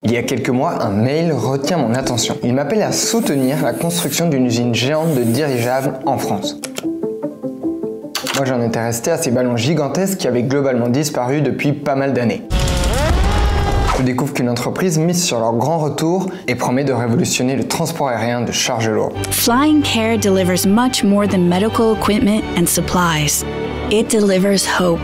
Il y a quelques mois, un mail retient mon attention. Il m'appelle à soutenir la construction d'une usine géante de dirigeables en France. Moi, j'en étais resté à ces ballons gigantesques qui avaient globalement disparu depuis pas mal d'années. Je découvre qu'une entreprise mise sur leur grand retour et promet de révolutionner le transport aérien de charges lourdes. Flying Care delivers much more than medical equipment and supplies. It delivers hope.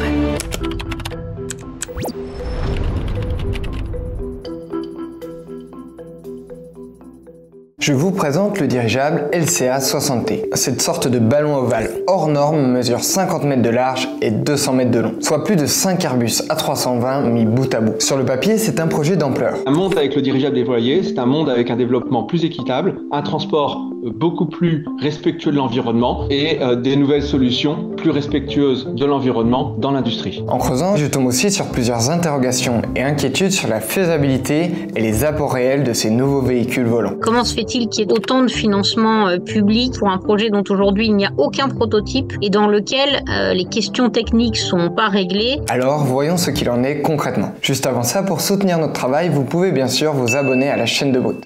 Je vous présente le dirigeable LCA-60T. Cette sorte de ballon ovale hors norme mesure 50 mètres de large et 200 mètres de long, soit plus de 5 Airbus A320 mis bout à bout. Sur le papier, c'est un projet d'ampleur. Un monde avec le dirigeable déployé, c'est un monde avec un développement plus équitable, un transport beaucoup plus respectueux de l'environnement et des nouvelles solutions plus respectueuses de l'environnement dans l'industrie. En creusant, je tombe aussi sur plusieurs interrogations et inquiétudes sur la faisabilité et les apports réels de ces nouveaux véhicules volants. Comment se fait-il qu'il y ait autant de financement public pour un projet dont aujourd'hui il n'y a aucun prototype et dans lequel les questions techniques sont pas réglées? Alors, voyons ce qu'il en est concrètement. Juste avant ça, pour soutenir notre travail, vous pouvez bien sûr vous abonner à la chaîne de Brut.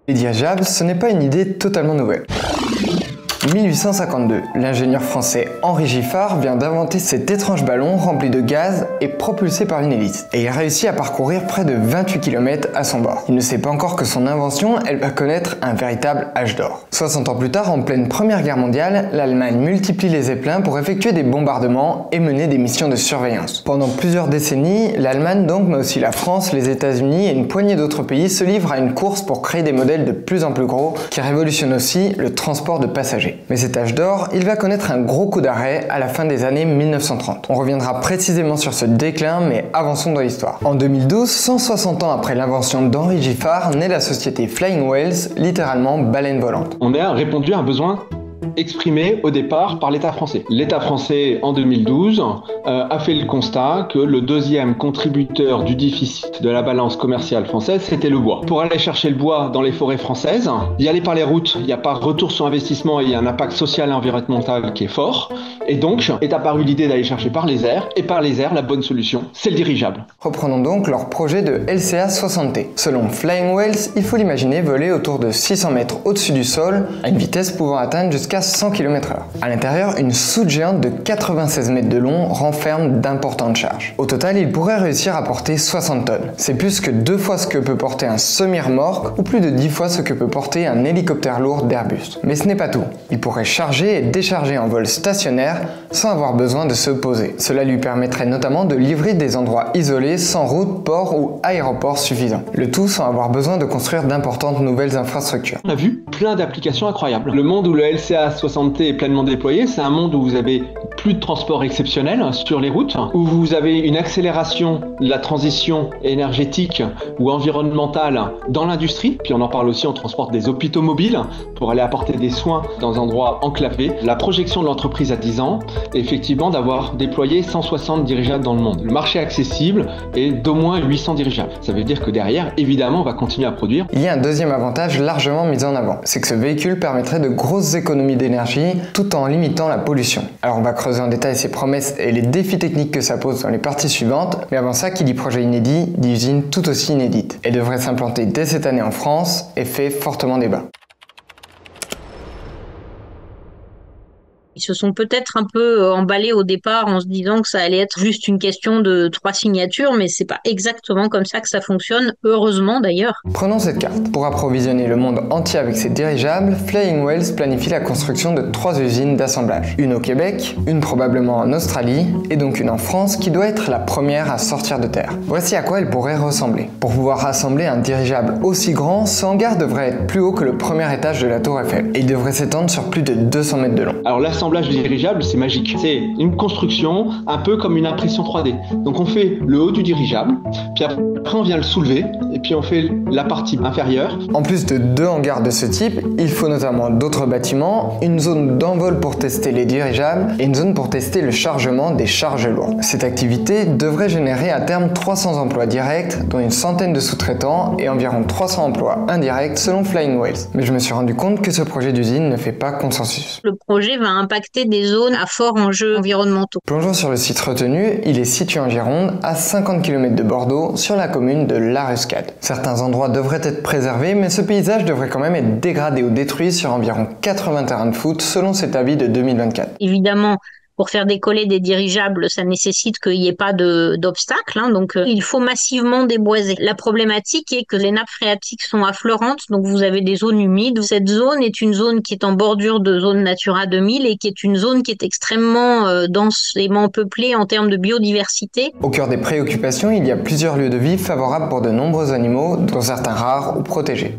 Les dirigeables, ce n'est pas une idée totalement nouvelle. 1852, l'ingénieur français Henri Giffard vient d'inventer cet étrange ballon rempli de gaz et propulsé par une hélice. Et il réussit à parcourir près de 28 km à son bord. Il ne sait pas encore que son invention, elle va connaître un véritable âge d'or. 60 ans plus tard, en pleine Première Guerre mondiale, l'Allemagne multiplie les zeppelins pour effectuer des bombardements et mener des missions de surveillance. Pendant plusieurs décennies, l'Allemagne donc, mais aussi la France, les États-Unis et une poignée d'autres pays se livrent à une course pour créer des modèles de plus en plus gros qui révolutionnent aussi le transport de passagers. Mais cet âge d'or, il va connaître un gros coup d'arrêt à la fin des années 1930. On reviendra précisément sur ce déclin, mais avançons dans l'histoire. En 2012, 160 ans après l'invention d'Henri Giffard, naît la société Flying Whales, littéralement baleine volante. On a répondu à un besoin exprimé au départ par l'État français. L'État français, en 2012, a fait le constat que le deuxième contributeur du déficit de la balance commerciale française, c'était le bois. Pour aller chercher le bois dans les forêts françaises, y aller par les routes, il n'y a pas retour sur investissement et il y a un impact social et environnemental qui est fort. Et donc, est apparue l'idée d'aller chercher par les airs, et par les airs, la bonne solution, c'est le dirigeable. Reprenons donc leur projet de LCA-60T. Selon Flying Whales, il faut l'imaginer voler autour de 600 mètres au-dessus du sol, à une vitesse pouvant atteindre jusqu'à 100 km/h. À l'intérieur, une soute géante de 96 mètres de long renferme d'importantes charges. Au total, il pourrait réussir à porter 60 tonnes. C'est plus que 2 fois ce que peut porter un semi-remorque ou plus de 10 fois ce que peut porter un hélicoptère lourd d'Airbus. Mais ce n'est pas tout. Il pourrait charger et décharger en vol stationnaire sans avoir besoin de se poser. Cela lui permettrait notamment de livrer des endroits isolés sans route, port ou aéroport suffisant. Le tout sans avoir besoin de construire d'importantes nouvelles infrastructures. On a vu plein d'applications incroyables. Le monde où le LCA-60T est pleinement déployé, c'est un monde où vous avez plus de transport exceptionnel sur les routes, où vous avez une accélération de la transition énergétique ou environnementale dans l'industrie, puis on en parle aussi, on transporte des hôpitaux mobiles pour aller apporter des soins dans un endroit enclavé. La projection de l'entreprise à 10 ans est effectivement d'avoir déployé 160 dirigeables dans le monde. Le marché accessible est d'au moins 800 dirigeables. Ça veut dire que derrière, évidemment, on va continuer à produire. Il y a un deuxième avantage largement mis en avant, c'est que ce véhicule permettrait de grosses économies d'énergie tout en limitant la pollution. Alors on va creuser en détail ses promesses et les défis techniques que ça pose dans les parties suivantes, mais avant ça, qui dit projet inédit, dit usine tout aussi inédite. Elle devrait s'implanter dès cette année en France et fait fortement débat. Ils se sont peut-être un peu emballés au départ en se disant que ça allait être juste une question de 3 signatures, mais c'est pas exactement comme ça que ça fonctionne, heureusement d'ailleurs. Prenons cette carte. Pour approvisionner le monde entier avec ses dirigeables, Flying Whales planifie la construction de 3 usines d'assemblage. Une au Québec, une probablement en Australie, et donc une en France qui doit être la première à sortir de terre. Voici à quoi elle pourrait ressembler. Pour pouvoir assembler un dirigeable aussi grand, ce hangar devrait être plus haut que le premier étage de la Tour Eiffel, et il devrait s'étendre sur plus de 200 mètres de long. Alors l'assemblage du dirigeable, c'est magique. C'est une construction un peu comme une impression 3D. Donc on fait le haut du dirigeable, puis après on vient le soulever, et puis on fait la partie inférieure. En plus de 2 hangars de ce type, il faut notamment d'autres bâtiments, une zone d'envol pour tester les dirigeables et une zone pour tester le chargement des charges lourdes. Cette activité devrait générer à terme 300 emplois directs, dont une centaine de sous-traitants et environ 300 emplois indirects selon Flying Whales. Mais je me suis rendu compte que ce projet d'usine ne fait pas consensus. Le projet va impacter des zones à fort enjeu environnementaux. Plongeons sur le site retenu, il est situé en Gironde, à 50 km de Bordeaux, sur la commune de La Ruscade. Certains endroits devraient être préservés, mais ce paysage devrait quand même être dégradé ou détruit sur environ 80 terrains de foot, selon cet avis de 2024. Évidemment, pour faire décoller des dirigeables, ça nécessite qu'il n'y ait pas d'obstacles, donc il faut massivement déboiser. La problématique est que les nappes phréatiques sont affleurantes, donc vous avez des zones humides. Cette zone est une zone qui est en bordure de zone Natura 2000 et qui est une zone qui est extrêmement densément peuplée en termes de biodiversité. Au cœur des préoccupations, il y a plusieurs lieux de vie favorables pour de nombreux animaux, dont certains rares ou protégés.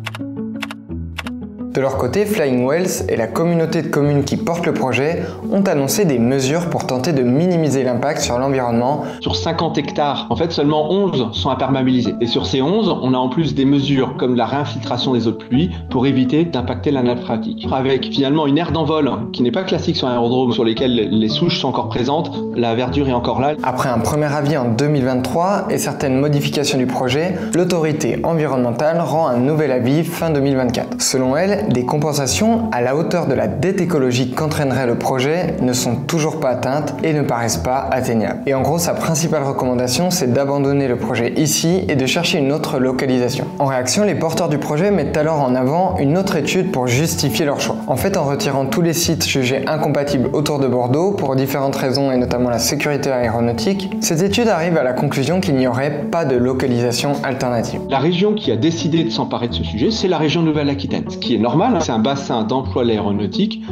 De leur côté, Flying Wells et la communauté de communes qui porte le projet ont annoncé des mesures pour tenter de minimiser l'impact sur l'environnement. Sur 50 hectares, en fait, seulement 11 sont imperméabilisés. Et sur ces 11, on a en plus des mesures comme la réinfiltration des eaux de pluie pour éviter d'impacter la nappe phréatique. Avec finalement une aire d'envol qui n'est pas classique sur un aérodrome sur lesquels les souches sont encore présentes, la verdure est encore là. Après un premier avis en 2023 et certaines modifications du projet, l'autorité environnementale rend un nouvel avis fin 2024. Selon elle, des compensations à la hauteur de la dette écologique qu'entraînerait le projet ne sont toujours pas atteintes et ne paraissent pas atteignables. Et en gros, sa principale recommandation, c'est d'abandonner le projet ici et de chercher une autre localisation. En réaction, les porteurs du projet mettent alors en avant une autre étude pour justifier leur choix. En fait, en retirant tous les sites jugés incompatibles autour de Bordeaux pour différentes raisons et notamment la sécurité aéronautique, cette étude arrive à la conclusion qu'il n'y aurait pas de localisation alternative. La région qui a décidé de s'emparer de ce sujet, c'est la région Nouvelle-Aquitaine, ce qui est normal. C'est un bassin d'emploi de l'aéronautique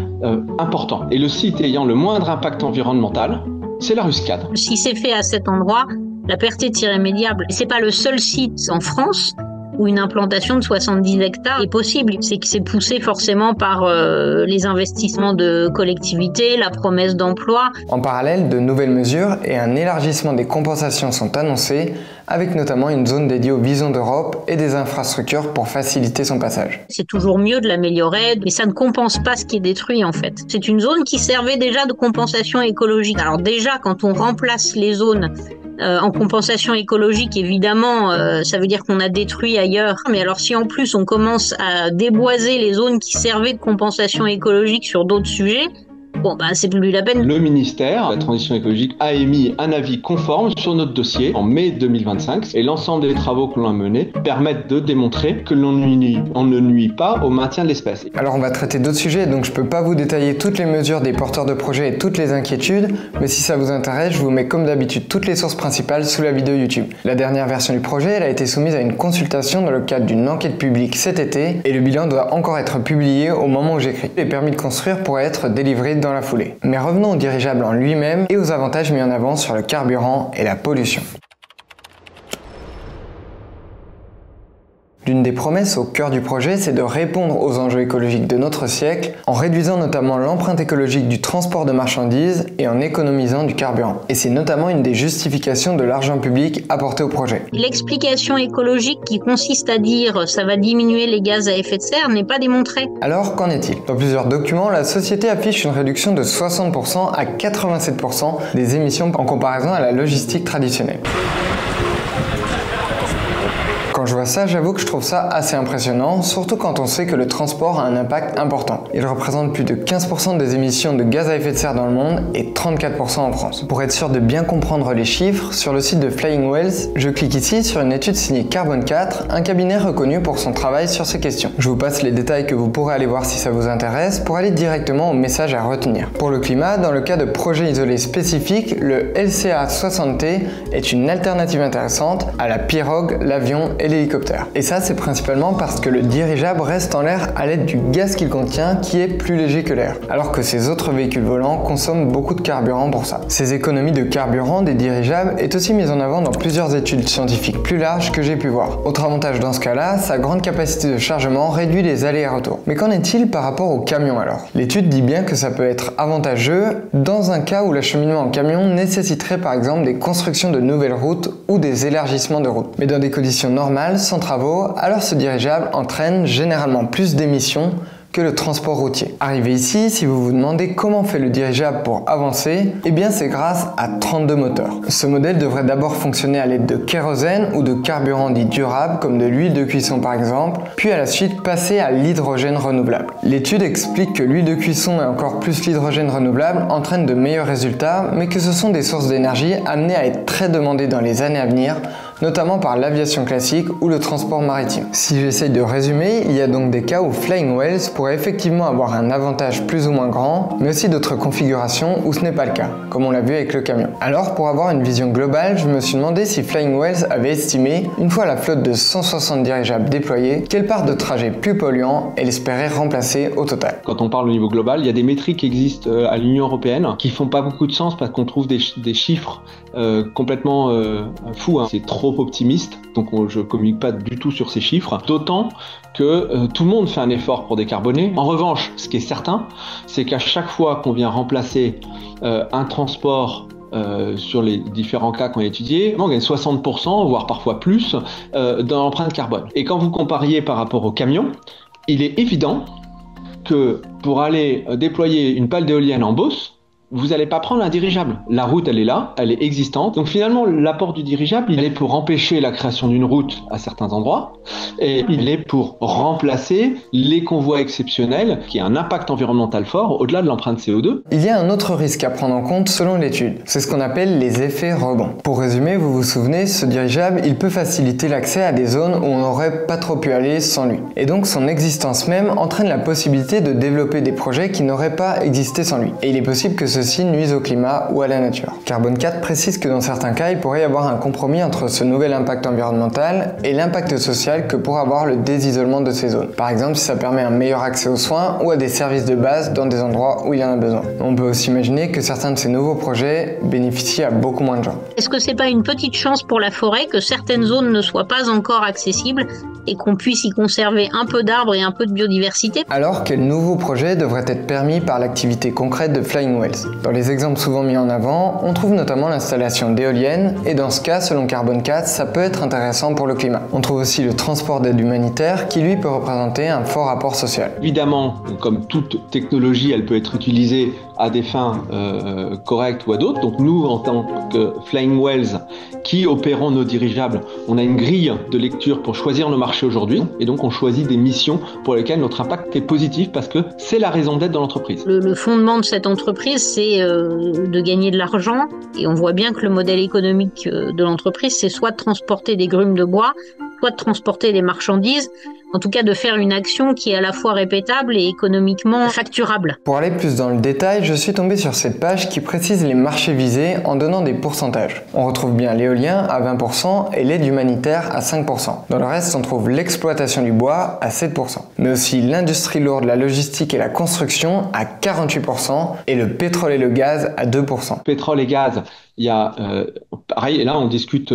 important. Et le site ayant le moindre impact environnemental, c'est la Ruscade. Si c'est fait à cet endroit, la perte est irrémédiable. C'est pas le seul site en France où une implantation de 70 hectares est possible. C'est que c'est poussé forcément par les investissements de collectivités, la promesse d'emploi. En parallèle, de nouvelles mesures et un élargissement des compensations sont annoncées, avec notamment une zone dédiée aux visons d'Europe et des infrastructures pour faciliter son passage. C'est toujours mieux de l'améliorer, mais ça ne compense pas ce qui est détruit en fait. C'est une zone qui servait déjà de compensation écologique. Alors déjà, quand on remplace les zones en compensation écologique, évidemment, ça veut dire qu'on a détruit ailleurs. Mais alors si en plus on commence à déboiser les zones qui servaient de compensation écologique sur d'autres sujets, bon, c'est plus la peine. Le ministère de la Transition écologique a émis un avis conforme sur notre dossier en mai 2025 et l'ensemble des travaux que l'on a menés permettent de démontrer que l'on ne nuit pas au maintien de l'espèce. Alors on va traiter d'autres sujets, donc je peux pas vous détailler toutes les mesures des porteurs de projets et toutes les inquiétudes, mais si ça vous intéresse, je vous mets comme d'habitude toutes les sources principales sous la vidéo YouTube. La dernière version du projet, elle a été soumise à une consultation dans le cadre d'une enquête publique cet été et le bilan doit encore être publié au moment où j'écris. Les permis de construire pourraient être délivrés dans la foulée. Mais revenons au dirigeable en lui-même et aux avantages mis en avant sur le carburant et la pollution. L'une des promesses au cœur du projet, c'est de répondre aux enjeux écologiques de notre siècle en réduisant notamment l'empreinte écologique du transport de marchandises et en économisant du carburant. Et c'est notamment une des justifications de l'argent public apporté au projet. L'explication écologique qui consiste à dire ça va diminuer les gaz à effet de serre n'est pas démontrée. Alors qu'en est-il? Dans plusieurs documents, la société affiche une réduction de 60% à 87% des émissions en comparaison à la logistique traditionnelle. Quand je vois ça, j'avoue que je trouve ça assez impressionnant, surtout quand on sait que le transport a un impact important. Il représente plus de 15% des émissions de gaz à effet de serre dans le monde et 34% en France. Pour être sûr de bien comprendre les chiffres, sur le site de Flying Wells, je clique ici sur une étude signée Carbone 4, un cabinet reconnu pour son travail sur ces questions. Je vous passe les détails que vous pourrez aller voir si ça vous intéresse pour aller directement au message à retenir. Pour le climat, dans le cas de projets isolés spécifiques, le LCA 60T est une alternative intéressante à la pirogue, l'avion et l'hélicoptère. Et ça, c'est principalement parce que le dirigeable reste en l'air à l'aide du gaz qu'il contient qui est plus léger que l'air, alors que ces autres véhicules volants consomment beaucoup de carburant pour ça. Ces économies de carburant des dirigeables est aussi mise en avant dans plusieurs études scientifiques plus larges que j'ai pu voir. Autre avantage dans ce cas-là, sa grande capacité de chargement réduit les allers et retours. Mais qu'en est-il par rapport au camion alors? L'étude dit bien que ça peut être avantageux dans un cas où l'acheminement en camion nécessiterait par exemple des constructions de nouvelles routes ou des élargissements de routes. Mais dans des conditions normales, sans travaux, alors ce dirigeable entraîne généralement plus d'émissions que le transport routier. Arrivé ici, si vous vous demandez comment fait le dirigeable pour avancer, eh bien c'est grâce à 32 moteurs. Ce modèle devrait d'abord fonctionner à l'aide de kérosène ou de carburant dit durable comme de l'huile de cuisson par exemple, puis à la suite passer à l'hydrogène renouvelable. L'étude explique que l'huile de cuisson et encore plus l'hydrogène renouvelable entraînent de meilleurs résultats, mais que ce sont des sources d'énergie amenées à être très demandées dans les années à venir, notamment par l'aviation classique ou le transport maritime. Si j'essaye de résumer, il y a donc des cas où Flying Whales pourrait effectivement avoir un avantage plus ou moins grand, mais aussi d'autres configurations où ce n'est pas le cas, comme on l'a vu avec le camion. Alors pour avoir une vision globale, je me suis demandé si Flying Whales avait estimé, une fois la flotte de 160 dirigeables déployée, quelle part de trajet plus polluant elle espérait remplacer au total. Quand on parle au niveau global, il y a des métriques qui existent à l'Union européenne qui font pas beaucoup de sens parce qu'on trouve des chiffres complètement fous. C'est trop optimiste, donc je communique pas du tout sur ces chiffres, d'autant que tout le monde fait un effort pour décarboner. En revanche, ce qui est certain, c'est qu'à chaque fois qu'on vient remplacer un transport sur les différents cas qu'on a étudiés, on gagne 60%, voire parfois plus, dans l'empreinte carbone. Et quand vous compariez par rapport au camion, il est évident que pour aller déployer une pale d'éolienne en Beauce, vous n'allez pas prendre un dirigeable. La route, elle est là, elle est existante. Donc finalement, l'apport du dirigeable, il est pour empêcher la création d'une route à certains endroits et il est pour remplacer les convois exceptionnels qui ont un impact environnemental fort au-delà de l'empreinte CO2. Il y a un autre risque à prendre en compte selon l'étude. C'est ce qu'on appelle les effets rebonds. Pour résumer, vous vous souvenez, ce dirigeable, il peut faciliter l'accès à des zones où on n'aurait pas trop pu aller sans lui. Et donc son existence même entraîne la possibilité de développer des projets qui n'auraient pas existé sans lui. Et il est possible que ceci nuise au climat ou à la nature. Carbone 4 précise que dans certains cas, il pourrait y avoir un compromis entre ce nouvel impact environnemental et l'impact social que pourrait avoir le désisolement de ces zones. Par exemple, si ça permet un meilleur accès aux soins ou à des services de base dans des endroits où il y en a besoin. On peut aussi imaginer que certains de ces nouveaux projets bénéficient à beaucoup moins de gens. Est-ce que c'est pas une petite chance pour la forêt que certaines zones ne soient pas encore accessibles et qu'on puisse y conserver un peu d'arbres et un peu de biodiversité? Alors, quel nouveau projet devrait être permis par l'activité concrète de Flying Whales? Dans les exemples souvent mis en avant, on trouve notamment l'installation d'éoliennes, et dans ce cas, selon Carbone 4, ça peut être intéressant pour le climat. On trouve aussi le transport d'aide humanitaire, qui lui peut représenter un fort apport social. Évidemment, comme toute technologie, elle peut être utilisée à des fins correctes ou à d'autres. Donc nous, en tant que Flying Whales, qui opérons nos dirigeables, on a une grille de lecture pour choisir nos marchés aujourd'hui, et donc on choisit des missions pour lesquelles notre impact est positif parce que c'est la raison d'être dans l'entreprise. Le fondement de cette entreprise, c'est de gagner de l'argent, et on voit bien que le modèle économique de l'entreprise, c'est soit de transporter des grumes de bois, soit de transporter des marchandises, en tout cas de faire une action qui est à la fois répétable et économiquement facturable. Pour aller plus dans le détail, je suis tombé sur cette page qui précise les marchés visés en donnant des pourcentages. On retrouve bien l'éolien à 20% et l'aide humanitaire à 5%. Dans le reste, on trouve l'exploitation du bois à 7%, mais aussi l'industrie lourde, la logistique et la construction à 48% et le pétrole et le gaz à 2%. Pétrole et gaz, il y a pareil, et là on discute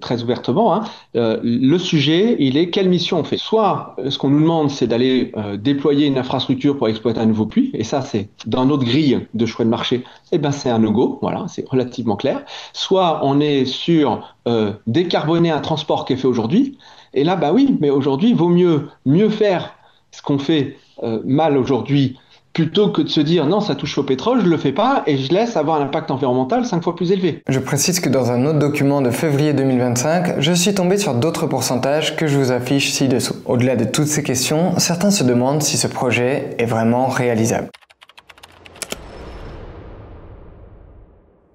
très ouvertement. Le sujet, il est quelle mission on fait. Soit ce qu'on nous demande, c'est d'aller déployer une infrastructure pour exploiter un nouveau puits, et ça c'est dans notre grille de choix de marché, et ben c'est un no-go, voilà, c'est relativement clair. Soit on est sur décarboner un transport qui est fait aujourd'hui, et là bah oui, mais aujourd'hui il vaut mieux faire ce qu'on fait mal aujourd'hui, plutôt que de se dire non, ça touche au pétrole, je le fais pas et je laisse avoir un impact environnemental 5 fois plus élevé. Je précise que dans un autre document de février 2025, je suis tombé sur d'autres pourcentages que je vous affiche ci-dessous. Au-delà de toutes ces questions, certains se demandent si ce projet est vraiment réalisable.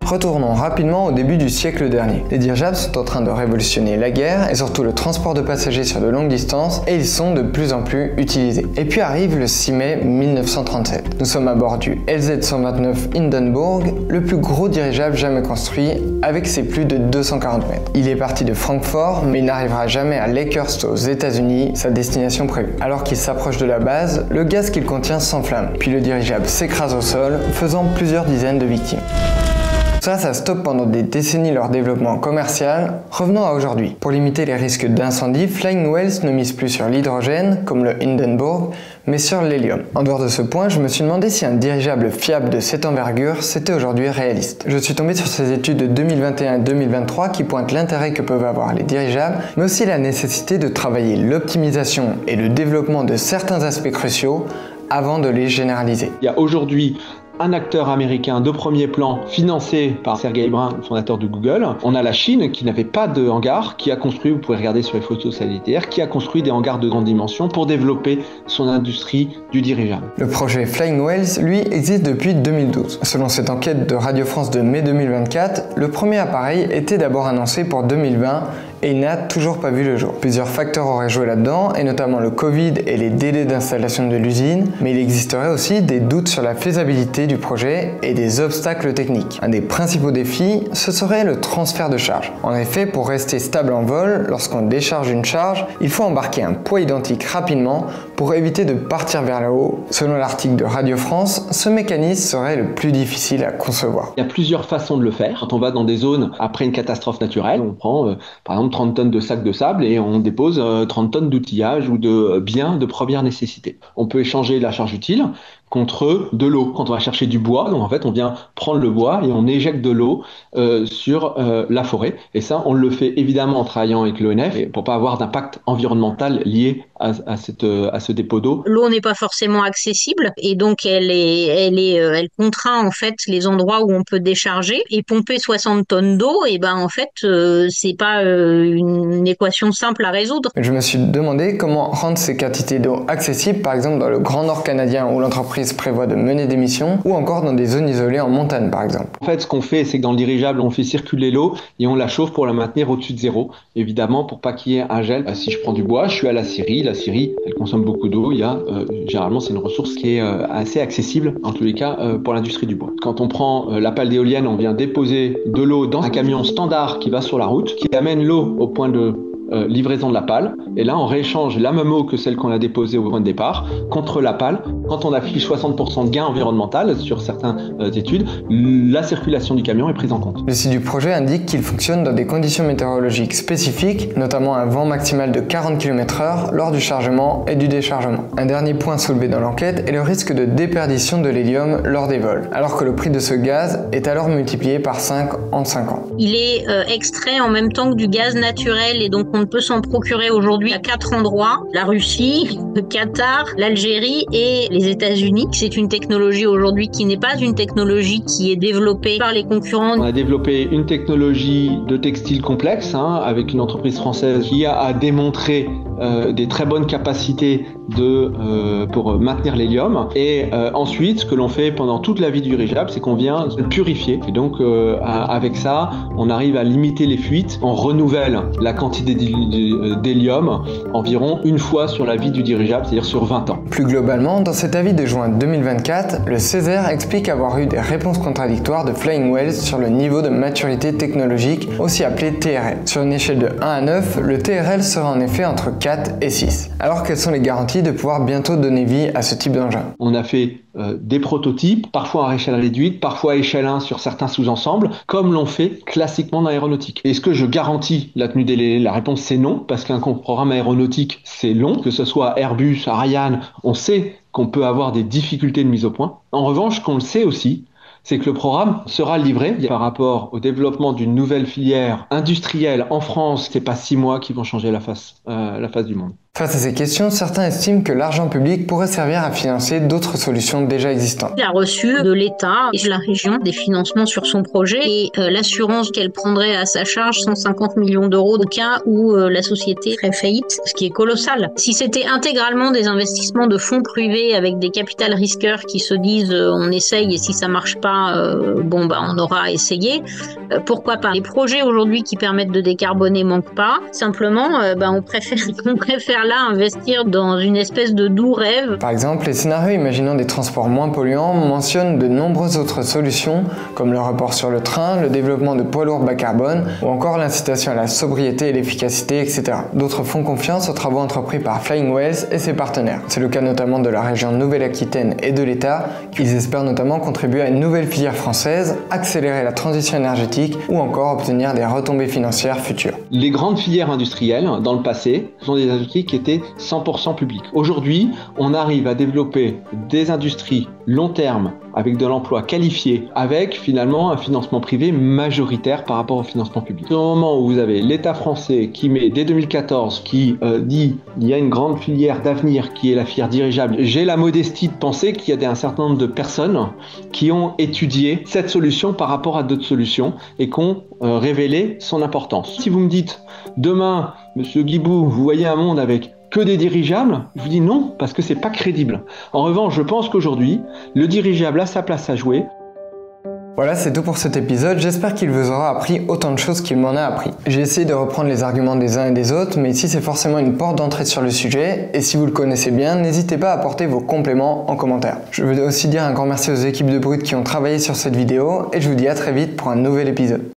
Retournons rapidement au début du siècle dernier. Les dirigeables sont en train de révolutionner la guerre et surtout le transport de passagers sur de longues distances, et ils sont de plus en plus utilisés. Et puis arrive le 6 mai 1937. Nous sommes à bord du LZ-129 Hindenburg, le plus gros dirigeable jamais construit, avec ses plus de 240 mètres. Il est parti de Francfort, mais il n'arrivera jamais à Lakehurst aux États-Unis, sa destination prévue. Alors qu'il s'approche de la base, le gaz qu'il contient s'enflamme, puis le dirigeable s'écrase au sol, faisant plusieurs dizaines de victimes. ça stoppe pendant des décennies leur développement commercial. Revenons à aujourd'hui. Pour limiter les risques d'incendie, Flying Wells ne mise plus sur l'hydrogène, comme le Hindenburg, mais sur l'hélium. En dehors de ce point, je me suis demandé si un dirigeable fiable de cette envergure, c'était aujourd'hui réaliste. Je suis tombé sur ces études de 2021 et 2023 qui pointent l'intérêt que peuvent avoir les dirigeables, mais aussi la nécessité de travailler l'optimisation et le développement de certains aspects cruciaux avant de les généraliser. Il y a aujourd'hui un acteur américain de premier plan financé par Sergey Brin, le fondateur de Google. On a la Chine qui n'avait pas de hangar, qui a construit, vous pouvez regarder sur les photos satellitaires, qui a construit des hangars de grande dimension pour développer son industrie du dirigeable. Le projet Flying Wells, lui, existe depuis 2012. Selon cette enquête de Radio France de mai 2024, le premier appareil était d'abord annoncé pour 2020 et il n'a toujours pas vu le jour. Plusieurs facteurs auraient joué là-dedans, et notamment le Covid et les délais d'installation de l'usine, mais il existerait aussi des doutes sur la faisabilité du projet et des obstacles techniques. Un des principaux défis, ce serait le transfert de charge. En effet, pour rester stable en vol, lorsqu'on décharge une charge, il faut embarquer un poids identique rapidement pour éviter de partir vers le haut. Selon l'article de Radio France, ce mécanisme serait le plus difficile à concevoir. Il y a plusieurs façons de le faire. Quand on va dans des zones après une catastrophe naturelle, on prend par exemple 30 tonnes de sacs de sable et on dépose 30 tonnes d'outillage ou de biens de première nécessité. On peut échanger la charge utile contre de l'eau. Quand on va chercher du bois, donc en fait on vient prendre le bois et on éjecte de l'eau sur la forêt. Et ça, on le fait évidemment en travaillant avec l'ONF pour pas avoir d'impact environnemental lié à ce dépôt d'eau. L'eau n'est pas forcément accessible et donc elle contraint en fait les endroits où on peut décharger et pomper 60 tonnes d'eau. Et ben en fait c'est pas une équation simple à résoudre. Je me suis demandé comment rendre ces quantités d'eau accessibles, par exemple dans le Grand Nord canadien où l'entreprise prévoit de mener des missions, ou encore dans des zones isolées en montagne par exemple. En fait, ce qu'on fait, c'est que dans le dirigeable, on fait circuler l'eau et on la chauffe pour la maintenir au-dessus de zéro, évidemment pour pas qu'il y ait un gel. Si je prends du bois, je suis à la scierie, elle consomme beaucoup d'eau, généralement c'est une ressource qui est assez accessible, en tous les cas pour l'industrie du bois. Quand on prend la pale d'éolienne, on vient déposer de l'eau dans un camion standard qui va sur la route, qui amène l'eau au point de livraison de la pale, et là on rééchange la même eau que celle qu'on a déposée au point de départ contre la pale. Quand on affiche 60% de gain environnemental sur certaines études, la circulation du camion est prise en compte. Le site du projet indique qu'il fonctionne dans des conditions météorologiques spécifiques, notamment un vent maximal de 40 km/h lors du chargement et du déchargement. Un dernier point soulevé dans l'enquête est le risque de déperdition de l'hélium lors des vols, alors que le prix de ce gaz est alors multiplié par 5 en 5 ans. Il est extrait en même temps que du gaz naturel et donc on peut s'en procurer aujourd'hui à 4 endroits, la Russie, le Qatar, l'Algérie et les États-Unis. C'est une technologie aujourd'hui qui n'est pas une technologie qui est développée par les concurrents. On a développé une technologie de textile complexe avec une entreprise française qui a démontré des très bonnes capacités pour maintenir l'hélium. Et ensuite, ce que l'on fait pendant toute la vie du dirigeable, c'est qu'on vient le purifier. Et donc, avec ça, on arrive à limiter les fuites. On renouvelle la quantité d'hélium environ une fois sur la vie du dirigeable, c'est-à-dire sur 20 ans. Plus globalement, dans cet avis de juin 2024, le Césaire explique avoir eu des réponses contradictoires de Flying Wells sur le niveau de maturité technologique, aussi appelé TRL. Sur une échelle de 1 à 9, le TRL sera en effet entre 4 et 6. Alors quelles sont les garanties de pouvoir bientôt donner vie à ce type d'engin? On a fait des prototypes, parfois à échelle réduite, parfois à échelle 1 sur certains sous-ensembles, comme l'on fait classiquement dans l'aéronautique. Est-ce que je garantis la tenue des délais? La réponse c'est non, parce qu'un programme aéronautique c'est long, que ce soit Airbus, Ariane, on sait qu'on peut avoir des difficultés de mise au point. En revanche, qu'on le sait aussi, c'est que le programme sera livré par rapport au développement d'une nouvelle filière industrielle en France. C'est pas 6 mois qui vont changer la face du monde. Face à ces questions, certains estiment que l'argent public pourrait servir à financer d'autres solutions déjà existantes. Il a reçu de l'État et de la région des financements sur son projet et l'assurance qu'elle prendrait à sa charge 150 millions d'euros au cas où la société ferait faillite, ce qui est colossal. Si c'était intégralement des investissements de fonds privés avec des capital risqueurs qui se disent on essaye et si ça marche pas, on aura essayé, pourquoi pas. Les projets aujourd'hui qui permettent de décarboner manquent pas. Simplement, on préfère milliards-là investir dans une espèce de doux rêve. Par exemple, les scénarios imaginant des transports moins polluants mentionnent de nombreuses autres solutions, comme le report sur le train, le développement de poids lourds bas carbone, ou encore l'incitation à la sobriété et l'efficacité, etc. D'autres font confiance aux travaux entrepris par Flying Whales et ses partenaires. C'est le cas notamment de la région Nouvelle-Aquitaine et de l'État. Ils espèrent notamment contribuer à une nouvelle filière française, accélérer la transition énergétique ou encore obtenir des retombées financières futures. Les grandes filières industrielles, dans le passé, sont des industries qui étaient 100% publiques. Aujourd'hui, on arrive à développer des industries long terme, avec de l'emploi qualifié, avec finalement un financement privé majoritaire par rapport au financement public. Au moment où vous avez l'État français qui met dès 2014, qui dit il y a une grande filière d'avenir qui est la filière dirigeable, j'ai la modestie de penser qu'il y a un certain nombre de personnes qui ont étudié cette solution par rapport à d'autres solutions et qui ont révélé son importance. Si vous me dites demain, Monsieur Guibou, vous voyez un monde avec que des dirigeables, je vous dis non, parce que c'est pas crédible. En revanche, je pense qu'aujourd'hui, le dirigeable a sa place à jouer. Voilà, c'est tout pour cet épisode, j'espère qu'il vous aura appris autant de choses qu'il m'en a appris. J'ai essayé de reprendre les arguments des uns et des autres, mais ici c'est forcément une porte d'entrée sur le sujet, et si vous le connaissez bien, n'hésitez pas à apporter vos compléments en commentaire. Je veux aussi dire un grand merci aux équipes de Brut qui ont travaillé sur cette vidéo, et je vous dis à très vite pour un nouvel épisode.